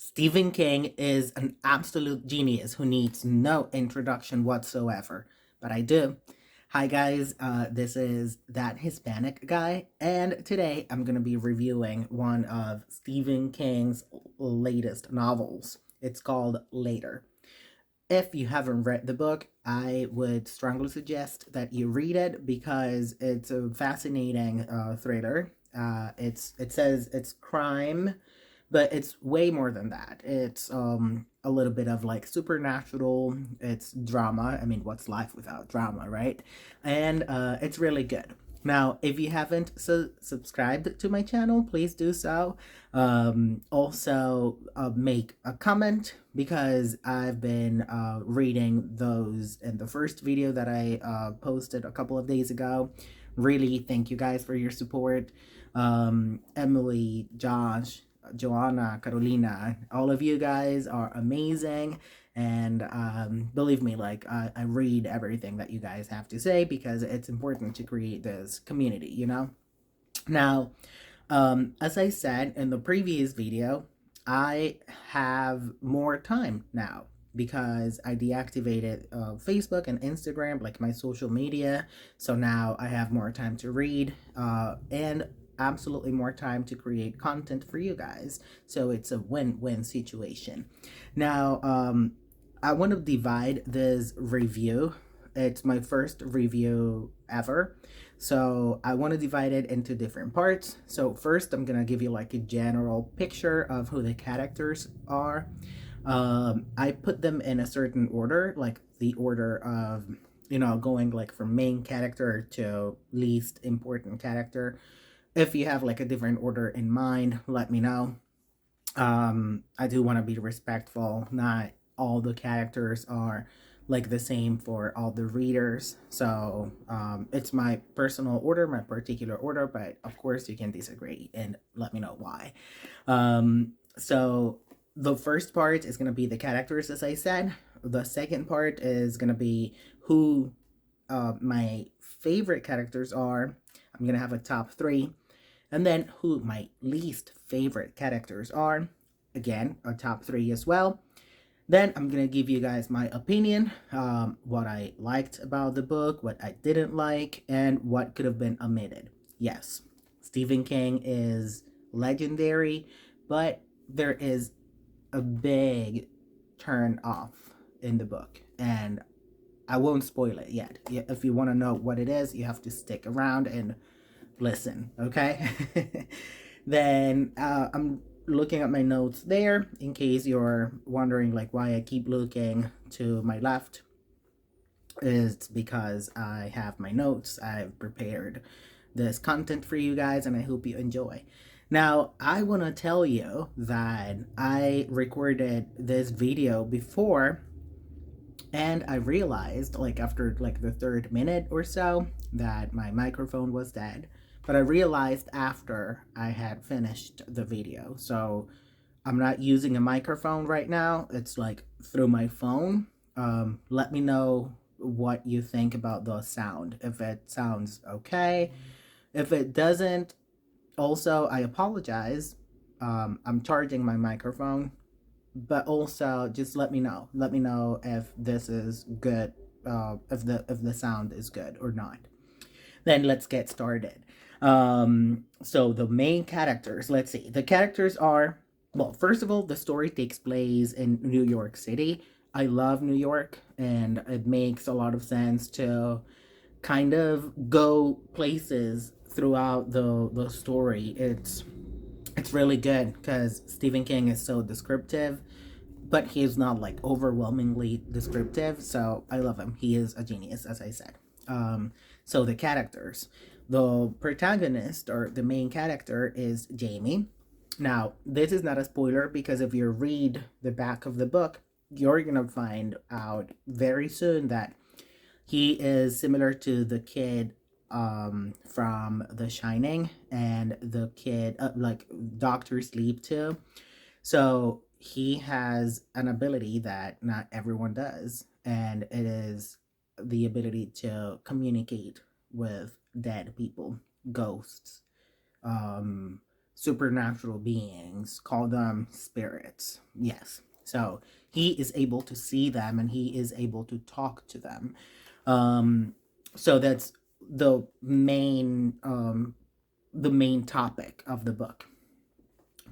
Stephen King is an absolute genius who needs no introduction whatsoever, but I do. Hi guys, this is That Hispanic Guy, and today I'm going to be reviewing one of Stephen King's latest novels. It's called Later. If you haven't read the book, I would strongly suggest that you read it because it's a fascinating thriller. It says it's crime, but it's way more than that. It's a little bit of like supernatural. It's drama. I mean, what's life without drama, right? And it's really good. Now, if you haven't subscribed to my channel, please do so. Also, make a comment because I've been reading those in the first video that I posted a couple of days ago. Really, thank you guys for your support. Emily, Josh, Joanna, Carolina, all of you guys are amazing. And believe me, like I read everything that you guys have to say because it's important to create this community, you know? Now, as I said in the previous video, I have more time now because I deactivated Facebook and Instagram, like my social media. So now I have more time to read and absolutely more time to create content for you guys. So it's a win-win situation. Now, I want to divide this review. It's my first review ever. So I want to divide it into different parts. So first, I'm going to give you like a general picture of who the characters are. I put them in a certain order, like the order of, you know, going like from main character to least important character. If you have like a different order in mind, let me know. I do want to be respectful. Not all the characters are like the same for all the readers. So it's my personal order, my particular order, but of course you can disagree and let me know why. So the first part is going to be the characters, as I said. The second part is going to be who my favorite characters are. I'm going to have a top three. And then who my least favorite characters are. Again, a top three as well. Then I'm going to give you guys my opinion, what I liked about the book, what I didn't like, and what could have been omitted. Yes, Stephen King is legendary, but there is a big turn off in the book, and I won't spoil it yet. If you want to know what it is, you have to stick around and listen, okay? Then I'm looking at my notes there in case you're wondering like why I keep looking to my left. It's because I have my notes. I've prepared this content for you guys and I hope you enjoy. Now, I want to tell you that I recorded this video before and I realized like after like the third minute or so that my microphone was dead. But I realized after I had finished the video. So I'm not using a microphone right now. It's like through my phone. Let me know what you think about the sound. If it sounds okay. If it doesn't, also, I apologize. I'm charging my microphone. But also, just let me know. Let me know if this is good, if the sound is good or not. Then let's get started. So the main characters, let's see. The characters are, well, first of all, the story takes place in New York City. I love New York, and it makes a lot of sense to kind of go places throughout the story. It's really good because Stephen King is so descriptive, but he's not like overwhelmingly descriptive. So I love him. He is a genius, as I said. So the characters. The protagonist or the main character is Jamie. Now, this is not a spoiler because if you read the back of the book, you're going to find out very soon that he is similar to the kid from The Shining and the kid, like Doctor Sleep too. So he has an ability that not everyone does, and it is the ability to communicate with dead people, ghosts, um, supernatural beings, call them spirits. Yes. So he is able to see them and he is able to talk to them. Um, so that's the main topic of the book.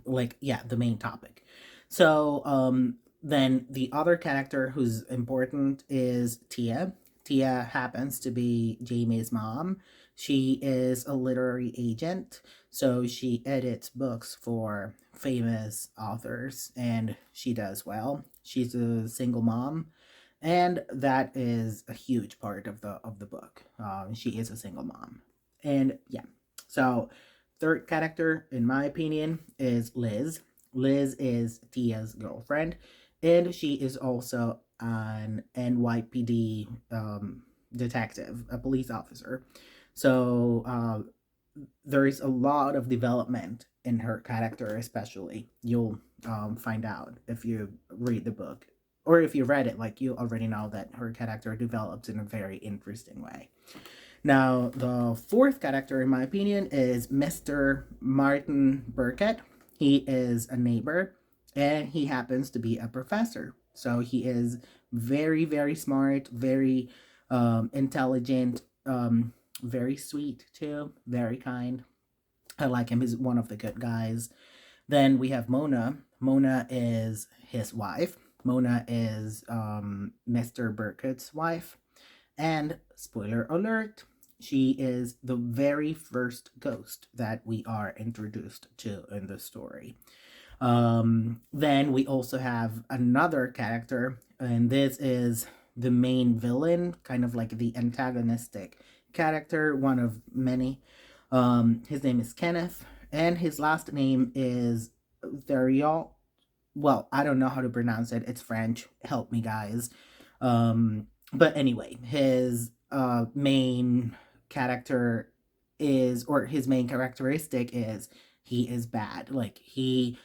Like, yeah, the main topic. So then the other character who's important is Tia. Tia happens to be Jamie's mom. She is a literary agent, so she edits books for famous authors, and she does well. She's a single mom, and that is a huge part of the book. She is a single mom, and yeah. So third character, in my opinion, is Liz. Liz is Tia's girlfriend, and she is also an NYPD detective, a police officer. So there is a lot of development in her character, especially. You'll find out if you read the book. Or if you read it, like, you already know that her character develops in a very interesting way. Now, the fourth character, in my opinion, is Mr. Martin Burkett. He is a neighbor, and he happens to be a professor. So he is very, very smart, very intelligent, very sweet too, very kind. I like him. He's one of the good guys. Then we have Mona. Mona is his wife. Mona is Mr. Burkett's wife. And spoiler alert, she is the very first ghost that we are introduced to in the story. Then we also have another character, and this is the main villain, kind of like the antagonistic character, one of many. His name is Kenneth, and his last name is Theriot. Well, I don't know how to pronounce it. It's French. Help me, guys. But anyway, his main character is, or his main characteristic is, he is bad. Like, he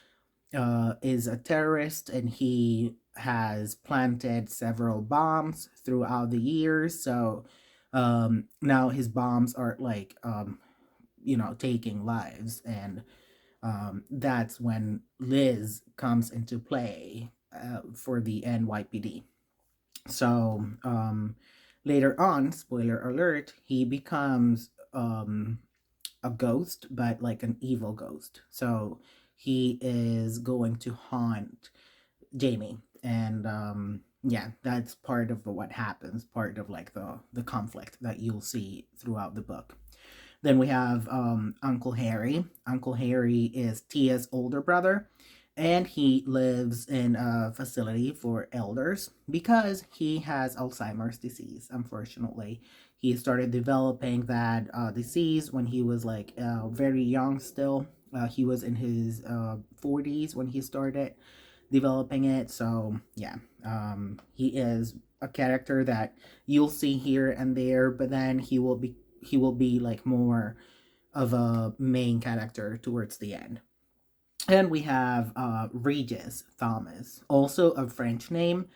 is a terrorist, and he has planted several bombs throughout the years. So now his bombs are like, taking lives. And that's when Liz comes into play for the NYPD. So later on, spoiler alert, he becomes a ghost, but like an evil ghost. So he is going to haunt Jamie, and yeah, that's part of what happens, part of like the conflict that you'll see throughout the book. Then we have Uncle Harry. Uncle Harry is Tia's older brother, and he lives in a facility for elders because he has Alzheimer's disease. Unfortunately, he started developing that disease when he was like very young still. He was in his 40s when he started developing it. So yeah, he is a character that you'll see here and there, but then he will be like more of a main character towards the end. And we have Regis Thomas, also a French name.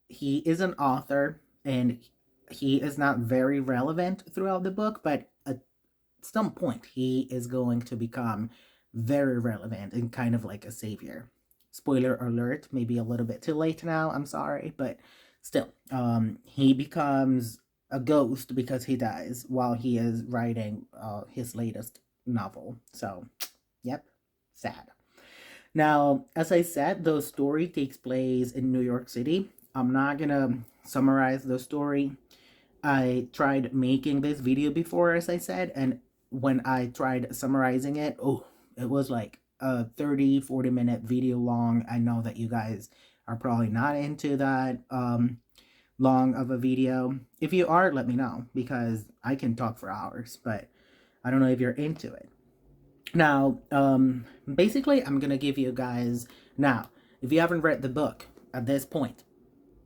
He is an author, and he is not very relevant throughout the book, but at some point he is going to become very relevant and kind of like a savior. Spoiler alert, maybe a little bit too late now, I'm sorry, but still, he becomes a ghost because he dies while he is writing his latest novel. So, yep, sad. Now, as I said, the story takes place in New York City. I'm not gonna summarize the story. I tried making this video before, as I said, and when I tried summarizing it, oh, it was like a 30-40 minute video long. I know that you guys are probably not into that long of a video. If you are, let me know, because I can talk for hours, but I don't know if you're into it. Now, basically, I'm gonna give you guys, now, if you haven't read the book at this point,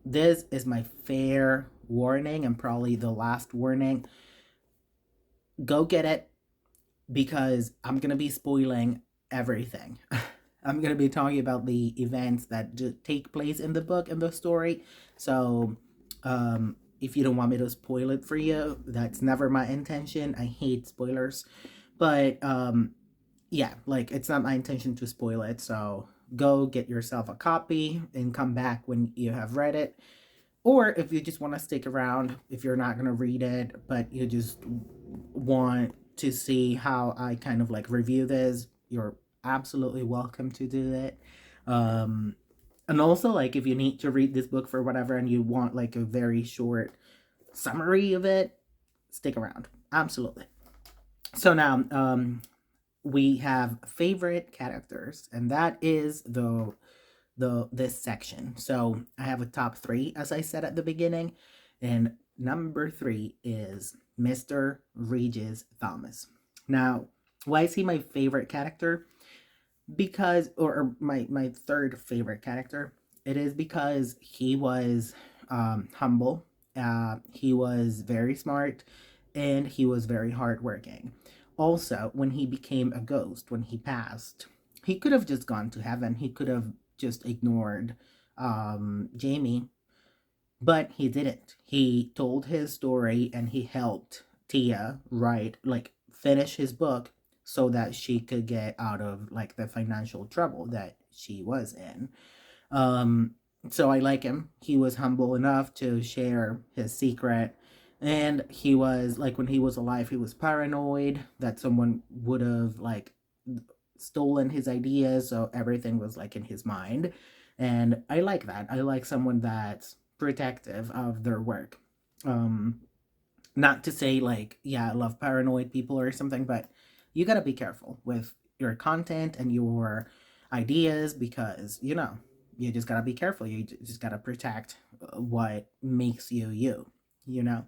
this is my fair warning, and probably the last warning. Go get it, because I'm gonna be spoiling everything. I'm gonna be talking about the events that take place in the book and the story. So, if you don't want me to spoil it for you, that's never my intention. I hate spoilers, but yeah, like it's not my intention to spoil it. So go get yourself a copy and come back when you have read it. Or if you just want to stick around, if you're not going to read it, but you just want to see how I kind of like review this, you're absolutely welcome to do it. Um, and also, like, if you need to read this book for whatever and you want like a very short summary of it, stick around. Absolutely. So now, we have favorite characters, and that is the this section. So I have a top three, as I said at the beginning, and number three is Mr. Regis Thomas. Now, why is he my favorite character? Because, or my third favorite character, it is because he was humble. He was very smart, and he was very hardworking. Also, when he became a ghost, when he passed, he could have just gone to heaven. He could have just ignored Jamie, but he didn't. He told his story and he helped Tia write, like, finish his book so that she could get out of like the financial trouble that she was in. Um, so I like him. He was humble enough to share his secret. And he was like, when he was alive, he was paranoid that someone would have like stolen his ideas. So everything was like in his mind. And I like that. I like someone that's protective of their work. Um, Not to say like, yeah, I love paranoid people or something, but you gotta be careful with your content and your ideas because, you just gotta be careful. You just gotta protect what makes you you, you know?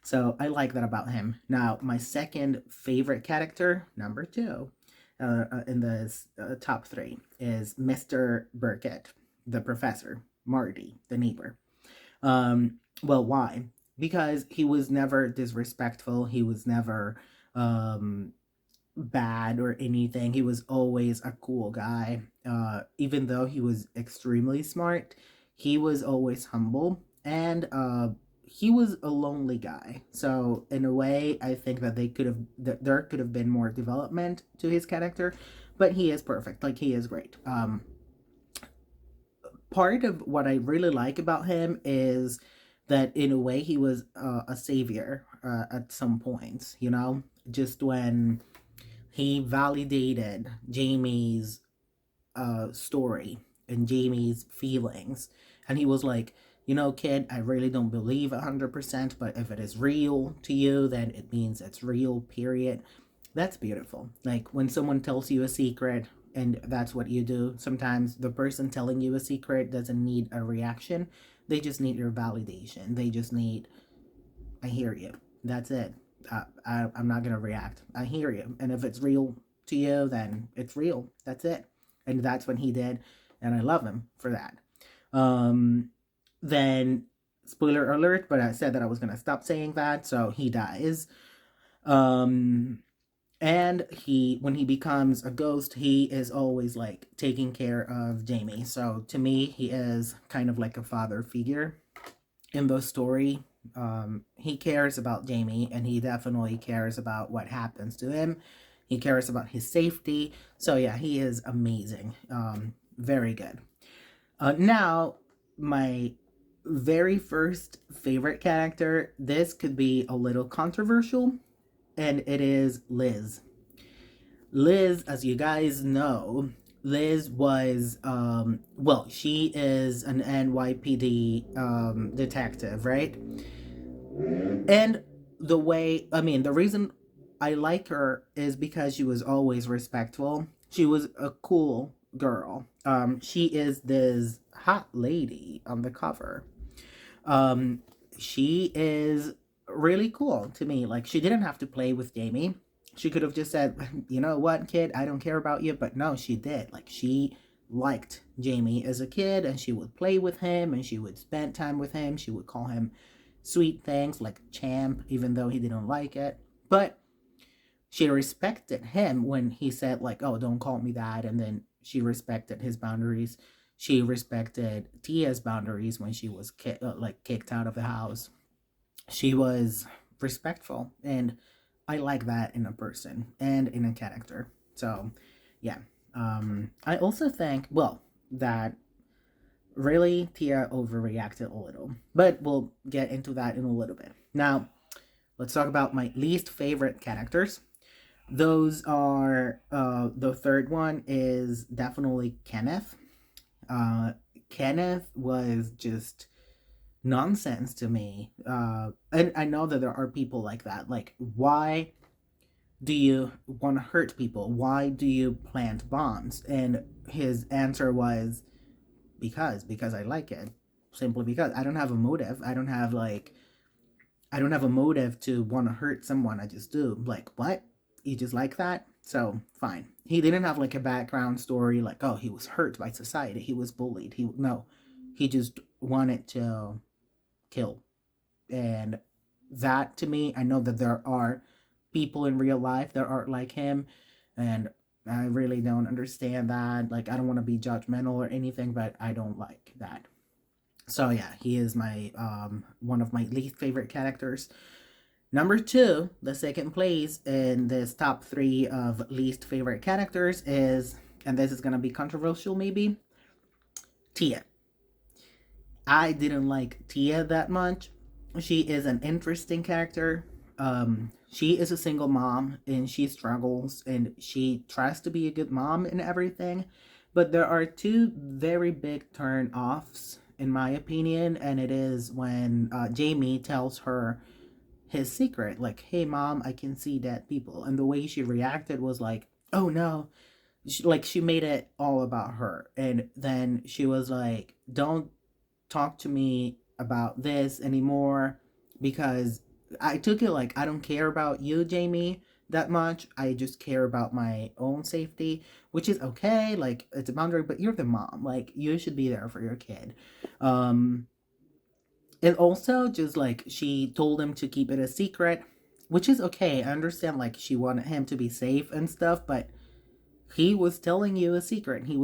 So I like that about him. Now, my second favorite character, number two, in the top three, is Mr. Burkett, the professor, Marty, the neighbor. Well, why? Because he was never disrespectful. He was never um, bad or anything. He was always a cool guy. Even though he was extremely smart, he was always humble and he was a lonely guy. So in a way, I think that there could have been more development to his character, but he is perfect. Like he is great. Part of what I really like about him is that in a way he was a savior at some points, just when he validated Jamie's story and Jamie's feelings. And he was like, kid, I really don't believe 100%, but if it is real to you, then it means it's real, period. That's beautiful. Like when someone tells you a secret and that's what you do, sometimes the person telling you a secret doesn't need a reaction. They just need your validation. They just need, I hear you. That's it. I'm not going to react. I hear you. And if it's real to you, then it's real. That's it. And that's what he did. And I love him for that. Then, spoiler alert, but I said that I was going to stop saying that. So he dies. Um, and when he becomes a ghost, he is always like taking care of Jamie. So to me, he is kind of like a father figure in the story. He cares about Jamie and he definitely cares about what happens to him. He cares about his safety. So yeah, he is amazing. Very good. Now, my very first favorite character, this could be a little controversial, and it is Liz. Liz, as you guys know, Liz was, well, she is an NYPD detective, right? And the reason I like her is because she was always respectful. She was a cool girl. She is this hot lady on the cover. Um, she is really cool to me. Like, she didn't have to play with Jamie. She could have just said, you know what, kid, I don't care about you. But no, she did. Like, she liked Jamie as a kid and she would play with him and she would spend time with him. She would call him sweet things like champ, even though he didn't like it. But she respected him when he said, like, oh, don't call me that. And then she respected his boundaries. She respected Tia's boundaries when she was kicked out of the house. She was respectful, and I like that in a person and in a character. So, yeah. I also think, well, that really Tia overreacted a little, but we'll get into that in a little bit. Now, let's talk about my least favorite characters. Those are the third one is definitely Kenneth. Uh, Kenneth was just nonsense to me. And I know that there are people like that. Like, why do you want to hurt people? Why do you plant bombs? And his answer was, because I like it. Simply because I don't have a motive. I don't have a motive to want to hurt someone. I just do. Like, what? You just like that? So, fine. He didn't have like a background story like, oh, he was hurt by society. He was bullied. No. He just wanted to kill. And that to me, I know that there are people in real life that are like him, and I really don't understand that. Like, I don't want to be judgmental or anything, but I don't like that. So yeah, he is my one of my least favorite characters. Number two, the second place in this top three of least favorite characters is, and this is gonna be controversial maybe, Tia. I didn't like Tia that much. She is an interesting character. She is a single mom and she struggles and she tries to be a good mom and everything. But there are two very big turn offs, in my opinion, and it is when Jamie tells her his secret, like, hey, mom, I can see dead people. And the way she reacted was like, oh no. She made it all about her. And then she was like, don't talk to me about this anymore, because I took it like, I don't care about you, Jamie, that much. I just care about my own safety, which is okay. Like, it's a boundary, but you're the mom. Like, you should be there for your kid. Um, and also, just like, she told him to keep it a secret, which is okay. I understand, like, she wanted him to be safe and stuff, but he was telling you a secret. He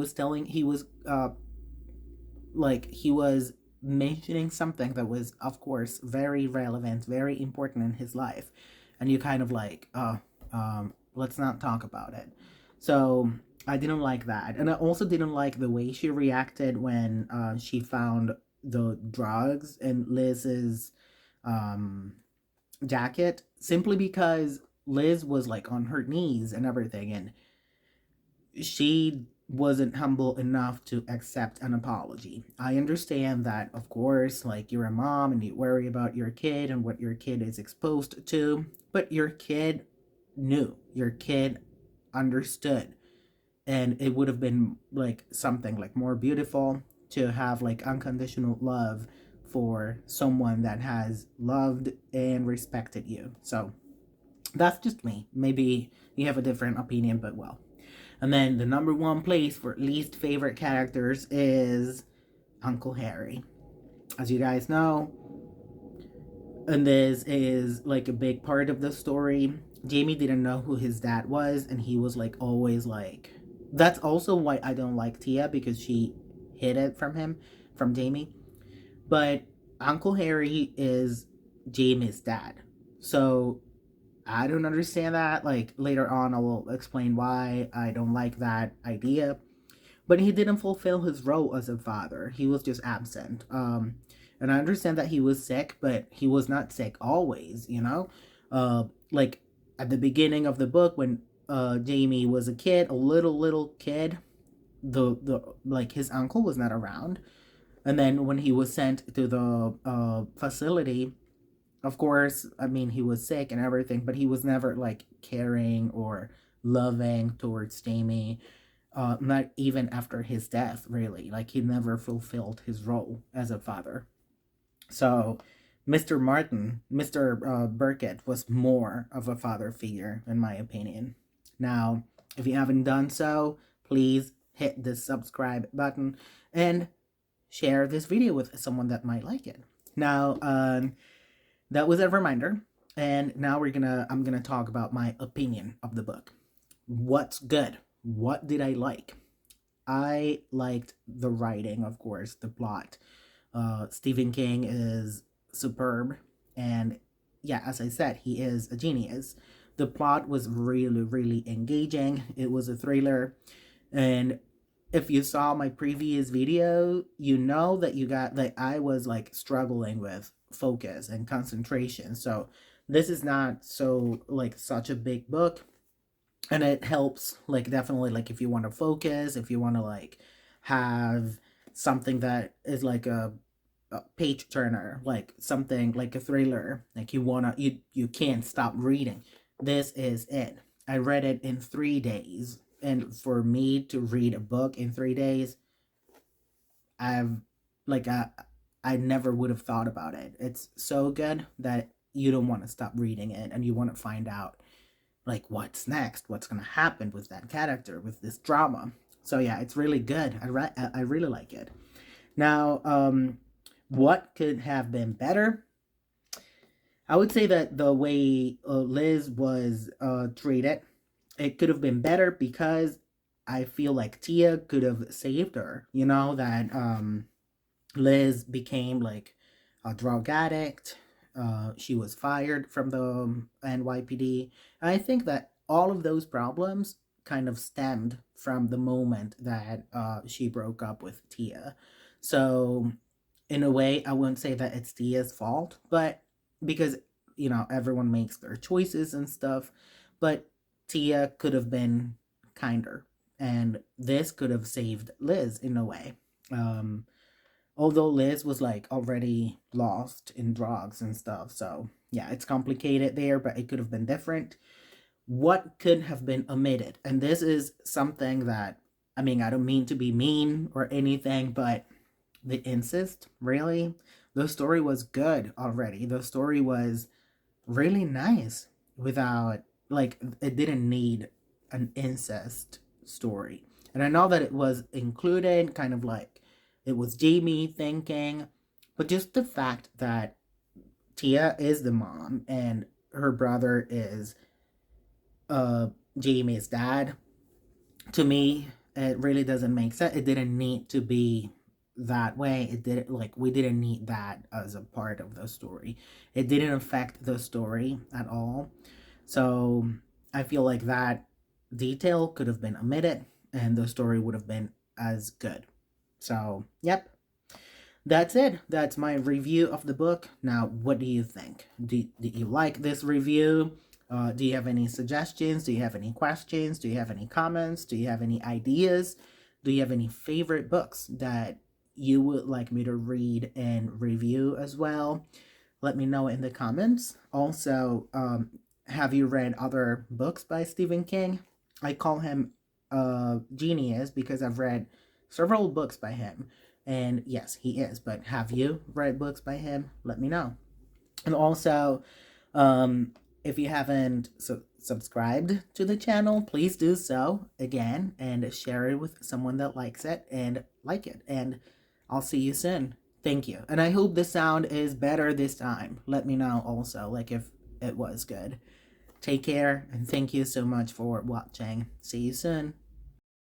was mentioning something that was, of course, very relevant, very important in his life, and you kind of like, let's not talk about it. So I didn't like that, and I also didn't like the way she reacted when she found the drugs in Liz's um, jacket, simply because Liz was like on her knees and everything, and she wasn't humble enough to accept an apology. I understand that, of course, like, you're a mom and you worry about your kid and what your kid is exposed to, but your kid knew, your kid understood, and it would have been like something like more beautiful to have like unconditional love for someone that has loved and respected you. So that's just me. Maybe you have a different opinion, but well. And then the number one place for least favorite characters is Uncle Harry. As you guys know, and this is like a big part of the story, Jamie didn't know who his dad was, and he was like always like. That's also why I don't like Tia, because she hid it from him, from Jamie. But Uncle Harry is Jamie's dad. So I don't understand that. Like, later on, I will explain why I don't like that idea. But he didn't fulfill his role as a father. He was just absent. And I understand that he was sick, but he was not sick always, you know? Like, at the beginning of the book, when Jamie was a kid, a little kid, the like, his uncle was not around. And then when he was sent to the facility, of course, I mean, he was sick and everything, but he was never like caring or loving towards Jamie. Not even after his death, really. Like, he never fulfilled his role as a father. So, Mr. Burkett was more of a father figure, in my opinion. Now, if you haven't done so, please hit the subscribe button and share this video with someone that might like it. Now, that was a reminder, and now I'm gonna talk about my opinion of the book. What's good? What did I like? I liked the writing, of course, the plot. Stephen King is superb, and yeah, as I said, he is a genius. The plot was really, really engaging. It was a thriller. And if you saw my previous video, you know that you got that I was like struggling with focus and concentration. So this is not so like such a big book, and it helps like definitely like if you want to focus, if you want to like have something that is like a page turner, like something like a thriller, like you can't stop reading. This is it. I read it in 3 days, and for me to read a book in 3 days, I've like I never would have thought about it. It's so good that you don't want to stop reading it, and you want to find out like what's next, what's gonna happen with that character, with this drama. So yeah, it's really good. I really like it. Now, what could have been better? I would say that the way Liz was treated, it could have been better because I feel like Tia could have saved her. You know, that Liz became like a drug addict. She was fired from the NYPD. I think that all of those problems kind of stemmed from the moment that she broke up with Tia. So in a way, I wouldn't say that it's Tia's fault, but because everyone makes their choices and stuff, but Tia could have been kinder, and this could have saved Liz in a way. Um, Although Liz was like already lost in drugs and stuff, so yeah, it's complicated there, but it could have been different. What could have been omitted? And this is something that, I mean, I don't mean to be mean or anything, but the incest, really? The story was good already. The story was really nice without, like, it didn't need an incest story. And I know that it was included, kind of like it was Jamie thinking, but just the fact that Tia is the mom and her brother is Jamie's dad, to me, it really doesn't make sense. It didn't need to be that way. It didn't, like, we didn't need that as a part of the story. It didn't affect the story at all. So I feel like that detail could have been omitted and the story would have been as good. So yep, that's it. That's my review of the book. Now, what do you think? Do you like this review? Do you have any suggestions? Do you have any questions? Do you have any comments? Do you have any ideas? Do you have any favorite books that you would like me to read and review as well? Let me know in the comments. Also, have you read other books by Stephen King? I call him a genius because I've read several books by him. And yes, he is. But have you read books by him? Let me know. And also, if you haven't subscribed to the channel, please do so again and share it with someone that likes it and like it. And I'll see you soon. Thank you. And I hope the sound is better this time. Let me know also, like, if it was good. Take care, and thank you so much for watching. See you soon.